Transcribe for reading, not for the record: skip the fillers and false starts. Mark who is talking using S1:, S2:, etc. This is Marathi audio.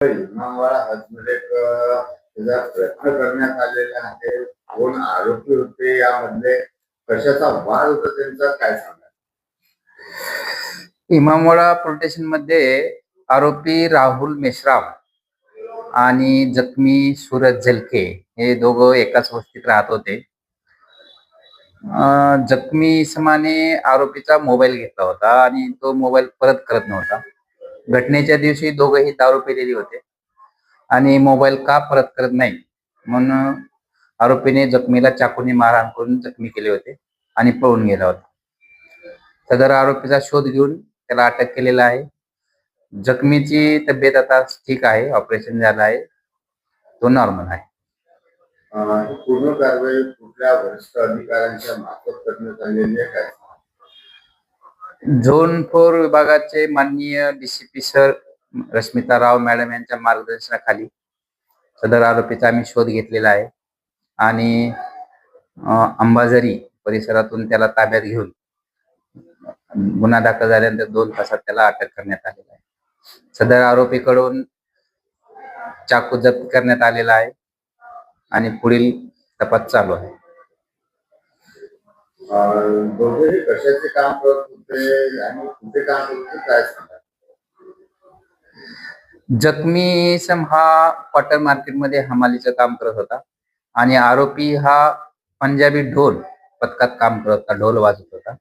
S1: इमामवाडा हजमध्ये त्याचा प्रयत्न करण्यात आलेला आहे. कोण आरोपी होते यामधले, कशाचा वाद होता त्यांचा, काय सांगा?
S2: इमामवाडा पोलीस स्टेशन मध्ये आरोपी राहुल मेश्राम आणि जखमी सूरज झलके हे दोघं एकाच वस्तीत राहत होते. जखमी इसमाने आरोपीचा मोबाईल घेतला होता आणि तो मोबाईल परत करत नव्हता. घटनेच्या दिवशी दोघेही दारू पिलेले होते आणि मोबाईल का परत करत नाही म्हणून आरोपीने जखमीला चाकूने मारहाण करून जखमी केले होते आणि पळून गेला होता. सदर आरोपीचा शोध घेऊन त्याला अटक केलेला आहे. जखमीची तब्येत आता ठीक आहे, ऑपरेशन झालं आहे, तो नॉर्मल आहे.
S1: पूर्ण कारवाई कुठल्या वरिष्ठ अधिकाऱ्यांच्या मार्फत करण्यात आलेली आहे, काय?
S2: झोन 4 विभागाचे माननीय डीसीपी सर रश्मिता राव मॅडम यांच्या मार्गदर्शनाखाली सदर आरोपीचा आम्ही शोध घेतलेला आहे आणि अंबाझरी परिसरातून त्याला ताब्यात घेऊन गुन्हा दाखल झाल्यानंतर 2 तासात त्याला अटक करण्यात आलेला आहे. सदर आरोपीकडून चाकू जप्त करण्यात आलेला आहे आणि पुढील तपास चालू आहे.
S1: दोघेही कशाचे काम करत होते आणि कुठे काम करत होते, काय सांगा?
S2: जखमी इसम हा कॉटन मार्केटमध्ये हमालीचं काम करत होता आणि आरोपी हा पंजाबी ढोल पथकात काम करत होता, ढोल वाजवत होता.